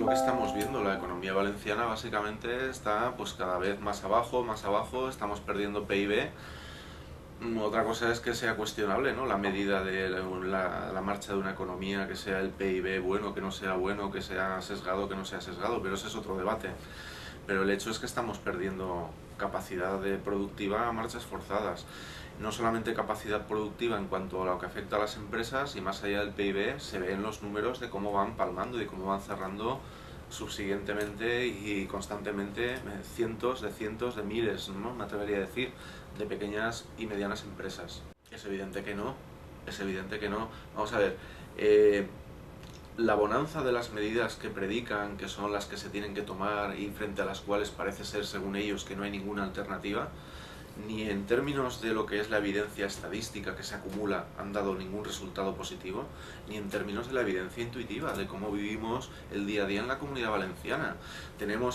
lo que estamos viendo, la economía valenciana básicamente está pues cada vez más abajo, estamos perdiendo PIB. Otra cosa es que sea cuestionable, ¿no? La medida de la marcha de una economía, que sea el PIB bueno, que no sea bueno, que sea sesgado, que no sea sesgado, pero ese es otro debate. Pero el hecho es que estamos perdiendo capacidad productiva a marchas forzadas. No solamente capacidad productiva en cuanto a lo que afecta a las empresas, y más allá del PIB se ven los números de cómo van palmando y cómo van cerrando subsiguientemente y constantemente cientos de miles, ¿no? Me atrevería a decir, de pequeñas y medianas empresas. Es evidente que no, es evidente que no. Vamos a ver, la bonanza de las medidas que predican, que son las que se tienen que tomar y frente a las cuales parece ser, según ellos, que no hay ninguna alternativa, ni en términos de lo que es la evidencia estadística que se acumula han dado ningún resultado positivo, ni en términos de la evidencia intuitiva de cómo vivimos el día a día en la Comunidad Valenciana.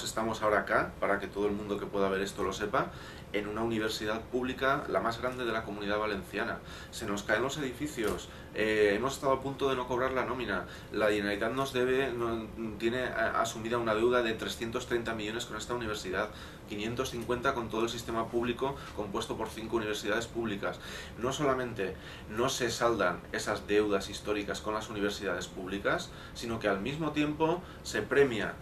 Estamos ahora acá, para que todo el mundo que pueda ver esto lo sepa, en una universidad pública, la más grande de la Comunidad Valenciana. Se nos caen los edificios, hemos estado a punto de no cobrar la nómina, la Generalitat tiene asumida una deuda de 330 millones con esta universidad, 550 con todo el sistema público compuesto por 5 universidades públicas. No solamente no se saldan esas deudas históricas con las universidades públicas, sino que al mismo tiempo se premia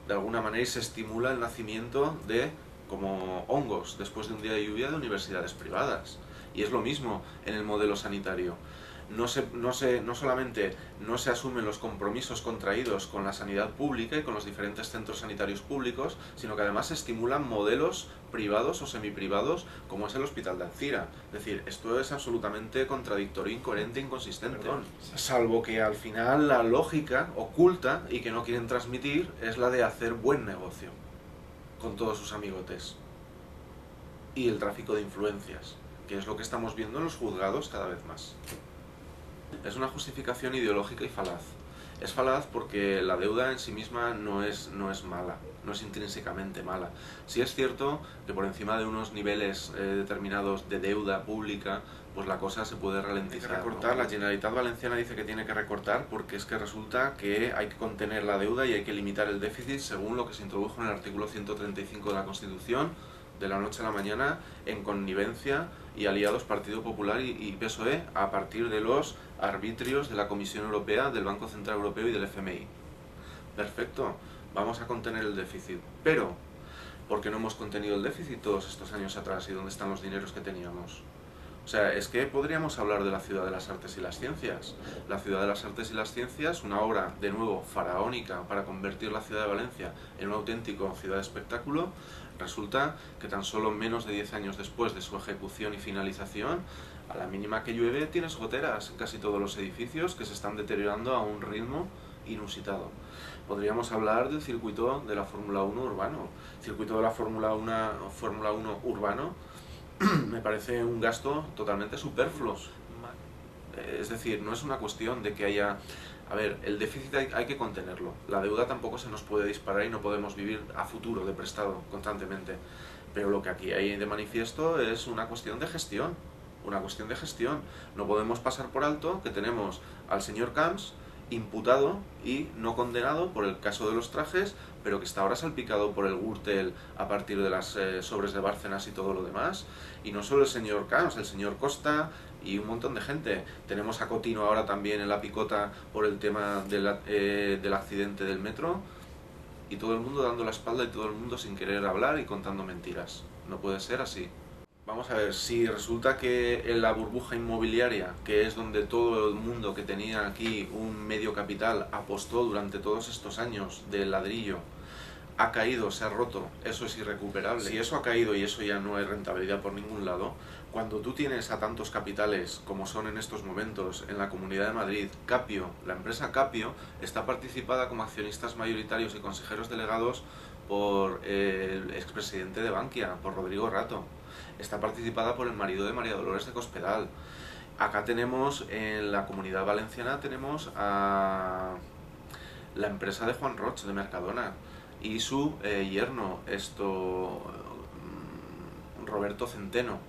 de alguna manera y se estimula el nacimiento de, como hongos después de un día de lluvia, de universidades privadas. Y es lo mismo en el modelo sanitario. No solamente no se asumen los compromisos contraídos con la sanidad pública y con los diferentes centros sanitarios públicos, sino que además se estimulan modelos privados o semiprivados como es el Hospital de Alcira. Es decir, esto es absolutamente contradictorio, incoherente, inconsistente. Perdón. Salvo que al final la lógica oculta y que no quieren transmitir es la de hacer buen negocio con todos sus amigotes. Y el tráfico de influencias, que es lo que estamos viendo en los juzgados cada vez más. Es una justificación ideológica y falaz. Es falaz porque la deuda en sí misma no es mala, no es intrínsecamente mala. Sí es cierto que por encima de unos niveles determinados de deuda pública, pues la cosa se puede ralentizar. Hay que recortar, ¿no? La Generalitat Valenciana dice que tiene que recortar porque es que resulta que hay que contener la deuda y hay que limitar el déficit según lo que se introdujo en el artículo 135 de la Constitución, de la noche a la mañana, en connivencia y aliados Partido Popular y PSOE, a partir de los arbitrios de la Comisión Europea, del Banco Central Europeo y del FMI. Perfecto, vamos a contener el déficit. Pero, ¿por qué no hemos contenido el déficit todos estos años atrás? ¿Y dónde están los dineros que teníamos? O sea, es que podríamos hablar de la Ciudad de las Artes y las Ciencias. La Ciudad de las Artes y las Ciencias, una obra, de nuevo, faraónica para convertir la ciudad de Valencia en un auténtico ciudad de espectáculo. Resulta que tan solo menos de 10 años después de su ejecución y finalización, a la mínima que llueve tienes goteras en casi todos los edificios que se están deteriorando a un ritmo inusitado. Podríamos hablar del circuito de la Fórmula 1 urbano. Circuito de la Fórmula 1 urbano me parece un gasto totalmente superfluo. Es decir, no es una cuestión de que haya... A ver, el déficit hay que contenerlo. La deuda tampoco se nos puede disparar y no podemos vivir a futuro de prestado constantemente. Pero lo que aquí hay de manifiesto es una cuestión de gestión. Una cuestión de gestión. No podemos pasar por alto que tenemos al señor Camps imputado y no condenado por el caso de los trajes, pero que está ahora salpicado por el Gürtel a partir de las sobres de Bárcenas y todo lo demás. Y no solo el señor Camps, el señor Costa y un montón de gente. Tenemos a Cotino ahora también en la picota por el tema del accidente del metro, y todo el mundo dando la espalda y todo el mundo sin querer hablar y contando mentiras. No puede ser así. Vamos a ver, si resulta que en la burbuja inmobiliaria, que es donde todo el mundo que tenía aquí un medio capital apostó durante todos estos años del ladrillo, ha caído, se ha roto, eso es irrecuperable. Si eso ha caído y eso ya no hay rentabilidad por ningún lado, cuando tú tienes a tantos capitales como son en estos momentos en la Comunidad de Madrid, Capio, la empresa Capio, está participada como accionistas mayoritarios y consejeros delegados por el expresidente de Bankia, por Rodrigo Rato. Está participada por el marido de María Dolores de Cospedal. Acá tenemos, en la Comunidad Valenciana, tenemos a la empresa de Juan Roch, de Mercadona, y su yerno, Roberto Centeno.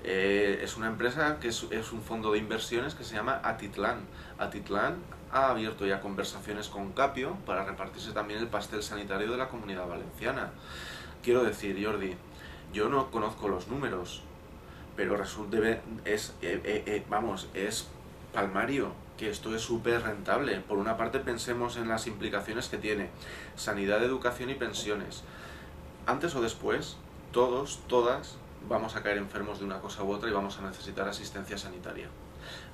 Es una empresa que es un fondo de inversiones que se llama Atitlán. Atitlán ha abierto ya conversaciones con Capio para repartirse también el pastel sanitario de la Comunidad Valenciana. Quiero decir, Jordi, yo no conozco los números, pero resulta, vamos, es palmario que esto es súper rentable. Por una parte pensemos en las implicaciones que tiene sanidad, educación y pensiones. Antes o después, todas, vamos a caer enfermos de una cosa u otra y vamos a necesitar asistencia sanitaria.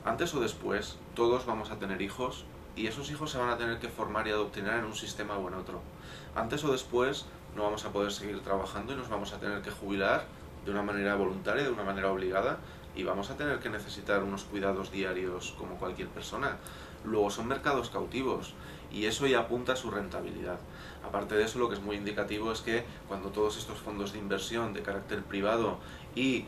Antes o después, todos vamos a tener hijos y esos hijos se van a tener que formar y adoctrinar en un sistema o en otro. Antes o después, no vamos a poder seguir trabajando y nos vamos a tener que jubilar de una manera voluntaria, de una manera obligada, y vamos a tener que necesitar unos cuidados diarios como cualquier persona. Luego son mercados cautivos y eso ya apunta a su rentabilidad. Aparte de eso, lo que es muy indicativo es que cuando todos estos fondos de inversión de carácter privado y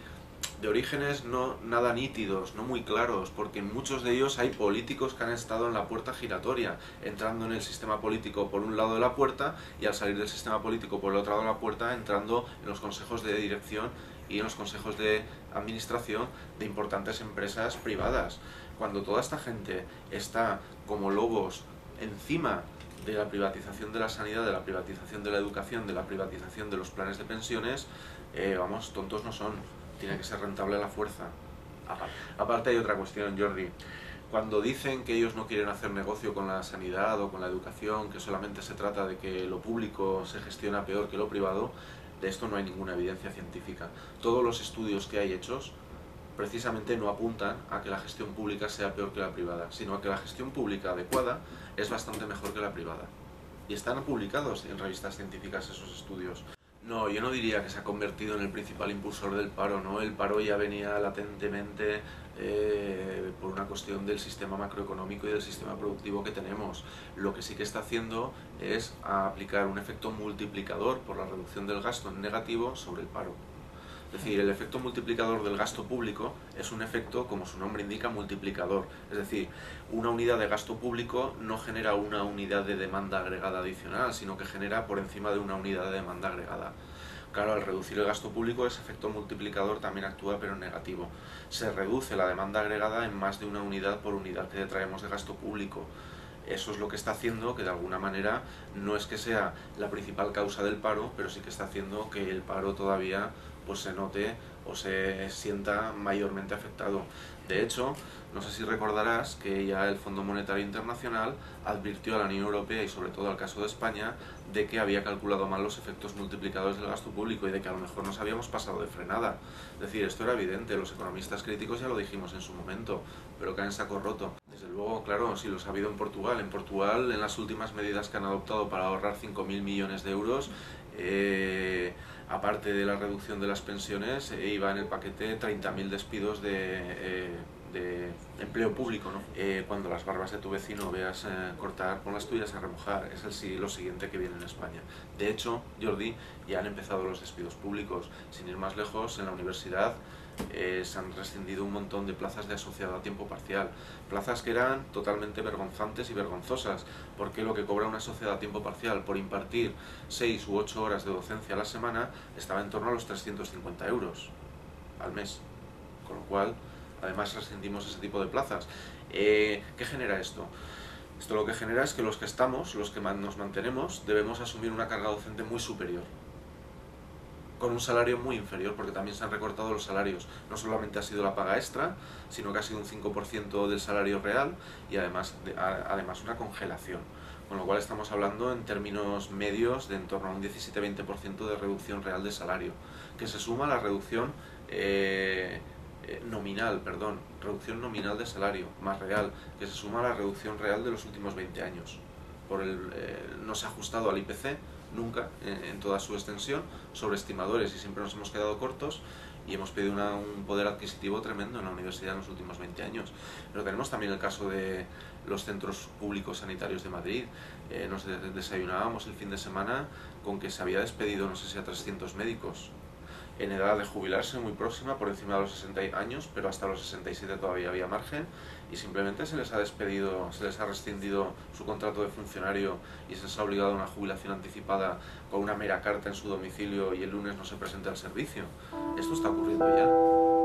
de orígenes no nada nítidos, no muy claros, porque en muchos de ellos hay políticos que han estado en la puerta giratoria, entrando en el sistema político por un lado de la puerta y al salir del sistema político por el otro lado de la puerta, entrando en los consejos de dirección y en los consejos de administración de importantes empresas privadas. Cuando toda esta gente está como lobos encima de la privatización de la sanidad, de la privatización de la educación, de la privatización de los planes de pensiones, vamos, tontos no son. Tiene que ser rentable a la fuerza. Aparte hay otra cuestión, Jordi. Cuando dicen que ellos no quieren hacer negocio con la sanidad o con la educación, que solamente se trata de que lo público se gestiona peor que lo privado, de esto no hay ninguna evidencia científica. Todos los estudios que hay hechos precisamente no apuntan a que la gestión pública sea peor que la privada, sino a que la gestión pública adecuada es bastante mejor que la privada. Y están publicados en revistas científicas esos estudios. No, yo no diría que se ha convertido en el principal impulsor del paro, ¿no? El paro ya venía latentemente por una cuestión del sistema macroeconómico y del sistema productivo que tenemos. Lo que sí que está haciendo es aplicar un efecto multiplicador por la reducción del gasto en negativo sobre el paro. Es decir, el efecto multiplicador del gasto público es un efecto, como su nombre indica, multiplicador. Es decir, una unidad de gasto público no genera una unidad de demanda agregada adicional, sino que genera por encima de una unidad de demanda agregada. Claro, al reducir el gasto público, ese efecto multiplicador también actúa, pero en negativo. Se reduce la demanda agregada en más de una unidad por unidad que traemos de gasto público. Eso es lo que está haciendo que de alguna manera no es que sea la principal causa del paro, pero sí que está haciendo que el paro todavía pues se note o se sienta mayormente afectado. De hecho, no sé si recordarás que ya el Fondo Monetario Internacional advirtió a la Unión Europea y sobre todo al caso de España de que había calculado mal los efectos multiplicadores del gasto público y de que a lo mejor nos habíamos pasado de frenada. Es decir, esto era evidente, los economistas críticos ya lo dijimos en su momento, pero caen en saco roto. Desde luego, claro, si los ha habido en Portugal. En Portugal, en las últimas medidas que han adoptado para ahorrar 5.000 millones de euros, aparte de la reducción de las pensiones, iba en el paquete 30.000 despidos de empleo público, ¿no? Cuando las barbas de tu vecino veas cortar, pon las tuyas a remojar. Es lo siguiente que viene en España. De hecho, Jordi, ya han empezado los despidos públicos. Sin ir más lejos, en la universidad se han rescindido un montón de plazas de asociado a tiempo parcial. Plazas que eran totalmente vergonzantes y vergonzosas, porque lo que cobra una asociado a tiempo parcial por impartir 6 u 8 horas de docencia a la semana estaba en torno a los 350 euros al mes. Con lo cual, además rescindimos ese tipo de plazas. ¿Qué genera esto? Esto lo que genera es que los que estamos, los que nos mantenemos, debemos asumir una carga docente muy superior, con un salario muy inferior, porque también se han recortado los salarios. No solamente ha sido la paga extra, sino que ha sido un 5% del salario real y además una congelación. Con lo cual estamos hablando en términos medios de en torno a un 17-20% de reducción real de salario, que se suma a la reducción reducción nominal de salario, más real, que se suma a la reducción real de los últimos 20 años. No se ha ajustado al IPC nunca en toda su extensión, sobre estimadores, y siempre nos hemos quedado cortos y hemos pedido un poder adquisitivo tremendo en la universidad en los últimos 20 años. Pero tenemos también el caso de los centros públicos sanitarios de Madrid. Nos desayunábamos el fin de semana con que se había despedido, no sé si a 300 médicos en edad de jubilarse muy próxima, por encima de los 60 años, pero hasta los 67 todavía había margen, y simplemente se les ha despedido, se les ha rescindido su contrato de funcionario y se les ha obligado a una jubilación anticipada con una mera carta en su domicilio y el lunes no se presenta al servicio. Esto está ocurriendo ya.